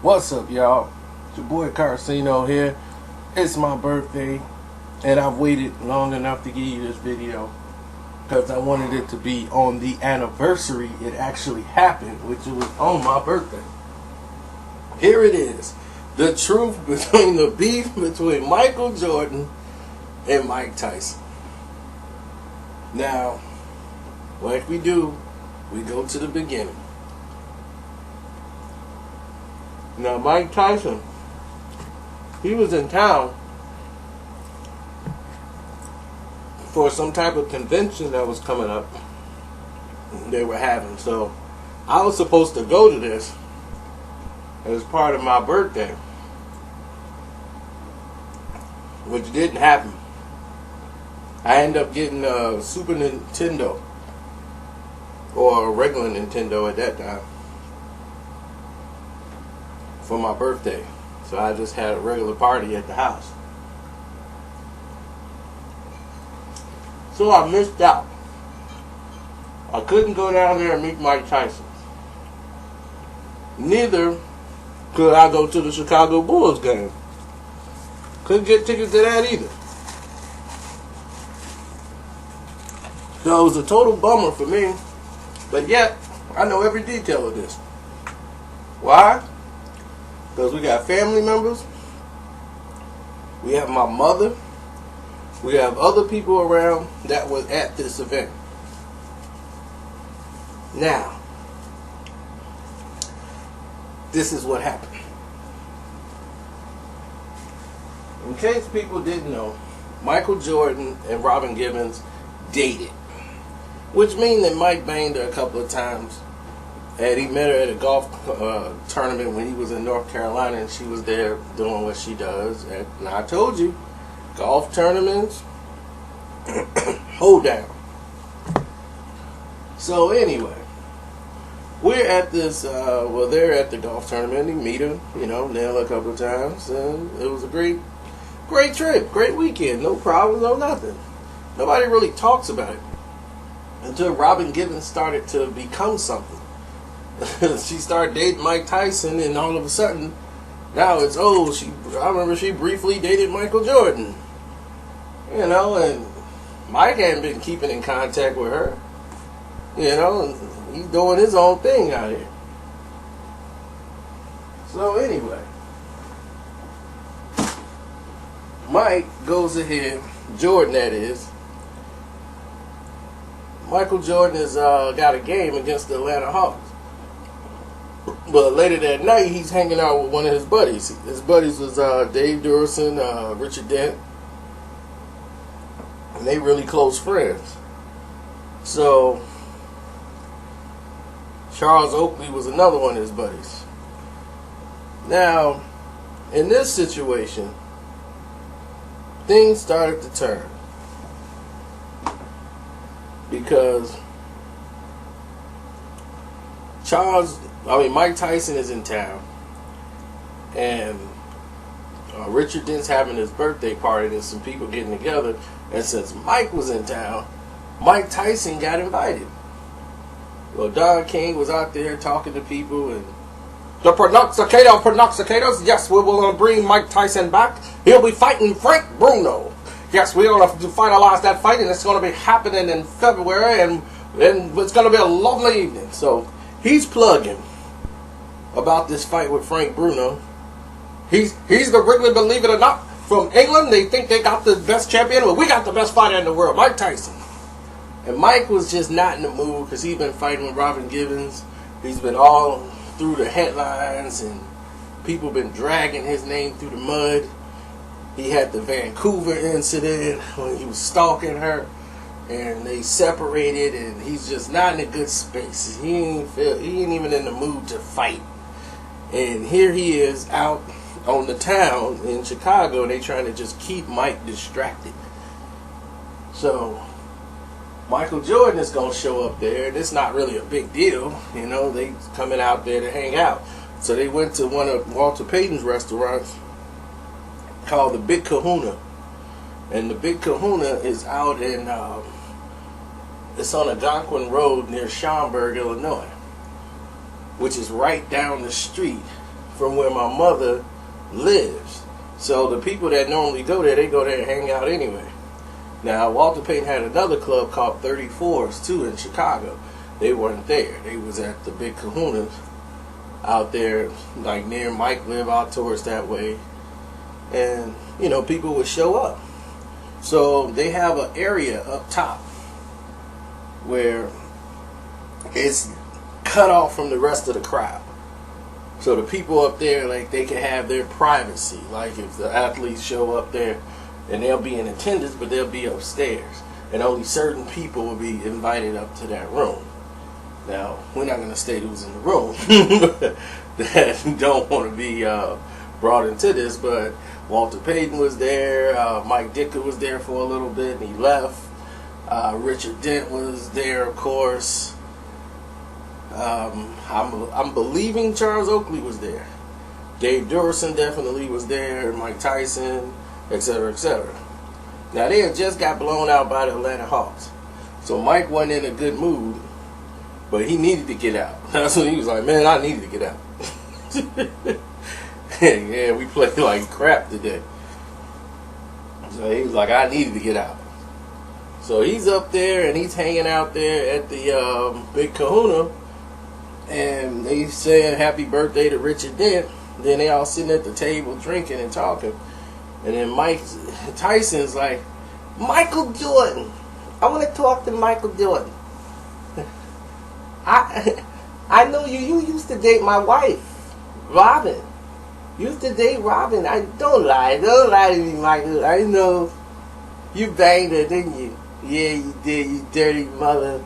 What's up, y'all? It's your boy Carcino here. It's my birthday, and I've waited long enough to give you this video because I wanted it to be on the anniversary it actually happened, which was on my birthday. Here it is. The truth between the beef between Michael Jordan and Mike Tyson. Now, like we do, we go to the beginning. Now, Mike Tyson, he was in town for some type of convention that was coming up they were having. So I was supposed to go to this as part of my birthday, which didn't happen. I ended up getting a Super Nintendo, or a regular Nintendo at that time, for my birthday. So I just had a regular party at the house. So I missed out. I couldn't go down there and meet Mike Tyson. Neither could I go to the Chicago Bulls game. Couldn't get tickets to that either. So it was a total bummer for me. But yet, I know every detail of this. Why? Because we got family members, we have my mother, we have other people around that was at this event. Now, this is what happened. In case people didn't know, Michael Jordan and Robin Givens dated, which means that Mike banged her a couple of times. And he met her at a golf tournament when he was in North Carolina, and she was there doing what she does. And I told you, golf tournaments, hold down. So anyway, we're at this, they're at the golf tournament. He meet her, nail a couple of times, and it was a great trip, great weekend, no problems, no nothing. Nobody really talks about it until Robin Givens started to become something. She started dating Mike Tyson, and all of a sudden, now it's I remember she briefly dated Michael Jordan, and Mike hadn't been keeping in contact with her, and he's doing his own thing out here. So anyway, Mike goes ahead, Jordan that is. Michael Jordan has got a game against the Atlanta Hawks. But later that night, he's hanging out with one of his buddies. His buddies was Dave Durson, Richard Dent, and they really close friends. So Charles Oakley was another one of his buddies. Now, in this situation, things started to turn because Mike Tyson is in town, and Richard Dent's having his birthday party. There's some people getting together, and since Mike was in town, Mike Tyson got invited. Well, Don King was out there talking to people, and the prognosticators, yes, we're going to bring Mike Tyson back. He'll be fighting Frank Bruno. Yes, we're going to finalize that fight, and it's going to be happening in February, and it's going to be a lovely evening. So he's plugging about this fight with Frank Bruno. He's the Wrigley, believe it or not, from England. They think they got the best champion. Well, we got the best fighter in the world, Mike Tyson. And Mike was just not in the mood because he's been fighting with Robin Givens. He's been all through the headlines, and people been dragging his name through the mud. He had the Vancouver incident when he was stalking her, and they separated, and he's just not in a good space. He ain't even in the mood to fight. And here he is out on the town in Chicago, and they trying to just keep Mike distracted. So Michael Jordan is going to show up there, and it's not really a big deal. They coming out there to hang out. So they went to one of Walter Payton's restaurants called the Big Kahuna. And the Big Kahuna is out in, it's on Algonquin Road near Schaumburg, Illinois, which is right down the street from where my mother lives. So the people that normally go there, they go there and hang out anyway. Now, Walter Payton had another club called 34s too in Chicago. They weren't there. They was at the Big Kahunas out there, like near Mike lived out towards that way. And, you know, people would show up. So they have an area up top where it's cut off from the rest of the crowd. So the people up there, like, they can have their privacy. Like if the athletes show up there, and they'll be in attendance, but they'll be upstairs. And only certain people will be invited up to that room. Now, we're not going to state who's in the room that don't want to be brought into this, but Walter Payton was there, Mike Dicker was there for a little bit, and he left. Richard Dent was there, of course. I'm believing Charles Oakley was there. Dave Durson definitely was there, Mike Tyson, etc., etc. Now, they had just got blown out by the Atlanta Hawks. So Mike wasn't in a good mood, but he needed to get out. That's when he was like, man, I needed to get out. Yeah, we played like crap today. So he was like, I needed to get out. So he's up there and he's hanging out there at the Big Kahuna, and they saying happy birthday to Richard Dent. Then they all sitting at the table drinking and talking. And then Mike Tyson's like, Michael Jordan, I want to talk to Michael Jordan. I know you used to date my wife, Robin. You used to date Robin. Don't lie to me, Michael. I know you banged her, didn't you? Yeah, you did, you dirty mother.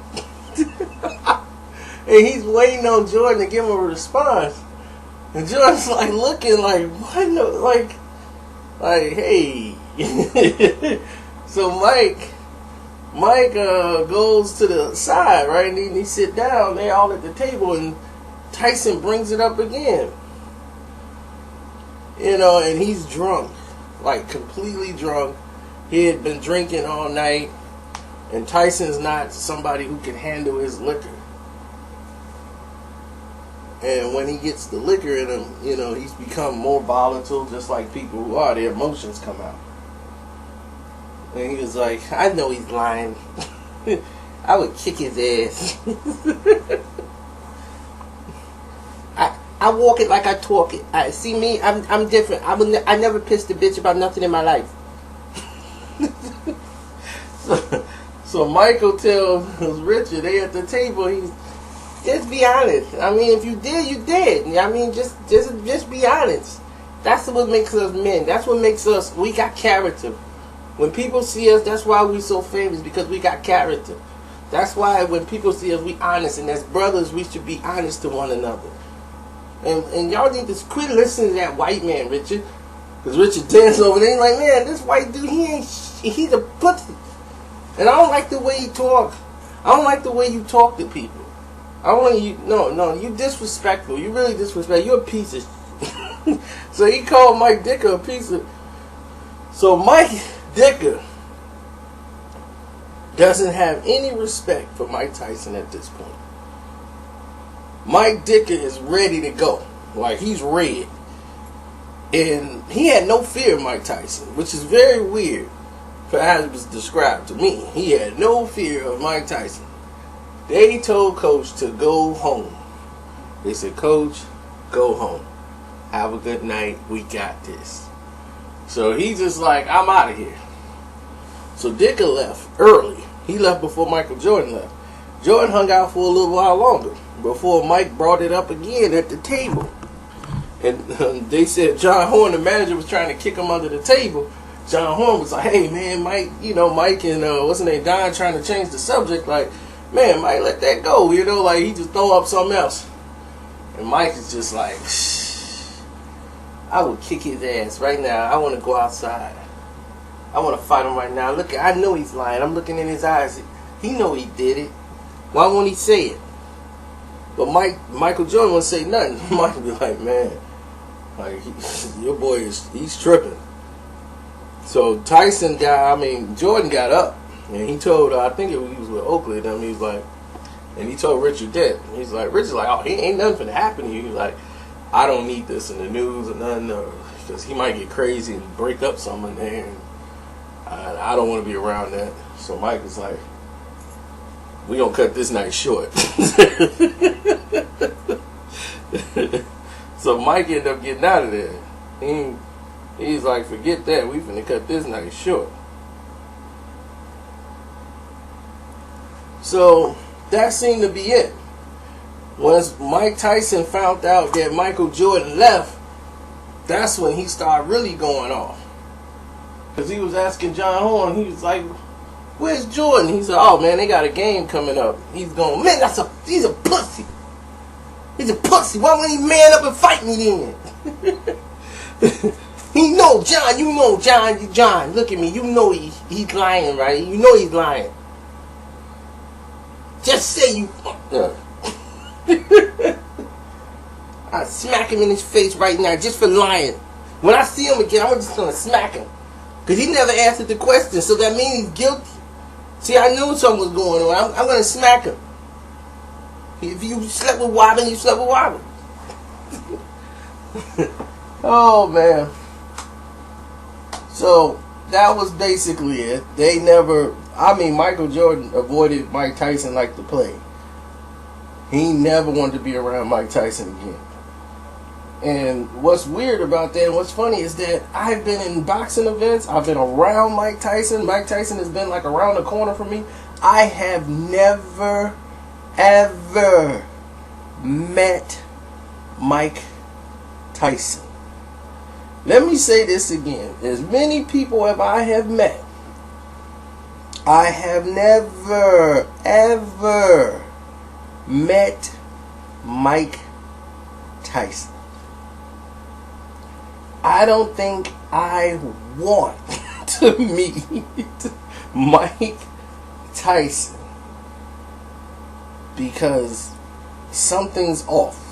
And he's waiting on Jordan to give him a response. And Jordan's like looking like, what? No, like, hey. So Mike goes to the side, right? And he sit down. They all at the table, and Tyson brings it up again. You know, and he's drunk, like completely drunk. He had been drinking all night, and Tyson's not somebody who can handle his liquor. And when he gets the liquor in him, you know, he's become more volatile, just like people who are. Their emotions come out. And he was like, I know he's lying. I would kick his ass. I walk it like I talk it. See me, I'm different. I never pissed a bitch about nothing in my life. So Michael tells Richard, they at the table, just be honest. I mean, if you did, you did. I mean, just be honest. That's what makes us men. That's what makes us, we got character. When people see us, that's why we so famous, because we got character. That's why when people see us, we honest. And as brothers, we should be honest to one another. And y'all need to quit listening to that white man, Richard. Because Richard Dent's over there, like, man, this white dude, he's a pussy. And I don't like the way you talk. I don't like the way you talk to people. I don't want you, no, you disrespectful. You really disrespectful. You're a piece of shit. So he called Mike Dicker a piece of... So Mike Dicker doesn't have any respect for Mike Tyson at this point. Mike Dicker is ready to go. Like, he's red. And he had no fear of Mike Tyson, which is very weird for how it was described to me. He had no fear of Mike Tyson. They told Coach to go home. They said, Coach, go home. Have a good night. We got this. So he's just like, I'm out of here. So Dicker left early. He left before Michael Jordan left. Jordan hung out for a little while longer before Mike brought it up again at the table. And they said John Horn, the manager, was trying to kick him under the table. John Horn was like, hey, man, Mike, Mike and what's his name, Don, trying to change the subject. Like, man, Mike, let that go. Like he just throw up something else. And Mike is just like, I would kick his ass right now. I want to go outside. I want to fight him right now. Look, I know he's lying. I'm looking in his eyes. He know he did it. Why won't he say it? But Michael Jordan won't say nothing. Michael be like, man, like your boy he's tripping. So Jordan got up and he told, I think he was with Oakley. He was like, and he told Richard Dent. He's like, Richard's like, oh, he ain't nothing finna happen to you. He's like, I don't need this in the news or nothing, because he might get crazy and break up something there, and I don't want to be around that. So Mike was like, we gonna cut this night short. So Mike ended up getting out of there. He's like, forget that, we finna cut this night short. So that seemed to be it. Once Mike Tyson found out that Michael Jordan left, that's when he started really going off. Because he was asking John Horn, he was like, where's Jordan? He said, oh man, they got a game coming up. He's going, man, he's a pussy. He's a pussy. Why wouldn't he man up and fight me then? He know, John, you know, John, look at me. You know he's lying, right? You know he's lying. Just say you fucked up. I'll smack him in his face right now just for lying. When I see him again, I'm just going to smack him. Because he never answered the question, so that means he's guilty. See, I knew something was going on. I'm going to smack him. If you slept with Wobbin, you slept with Wobbin. Oh, man. So, that was basically it. They never... Michael Jordan avoided Mike Tyson like the plague. He never wanted to be around Mike Tyson again. And what's weird about that, and what's funny, is that I've been in boxing events. I've been around Mike Tyson. Mike Tyson has been like around the corner from me. I have never, ever met Mike Tyson. Let me say this again. As many people as I have met, I have never, ever met Mike Tyson. I don't think I want to meet Mike Tyson because something's off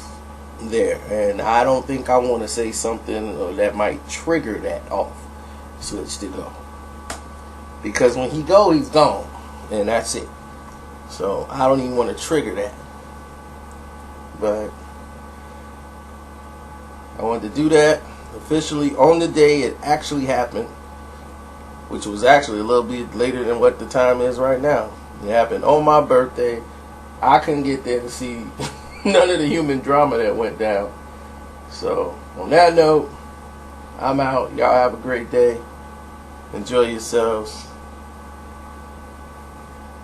there, and I don't think I want to say something that might trigger that off switch to go. Because when he go, he's gone, and that's it. So I don't even want to trigger that. But I wanted to do that officially on the day it actually happened, which was actually a little bit later than what the time is right now. It happened on my birthday. I couldn't get there to see none of the human drama that went down. So on that note, I'm out. Y'all have a great day. Enjoy yourselves.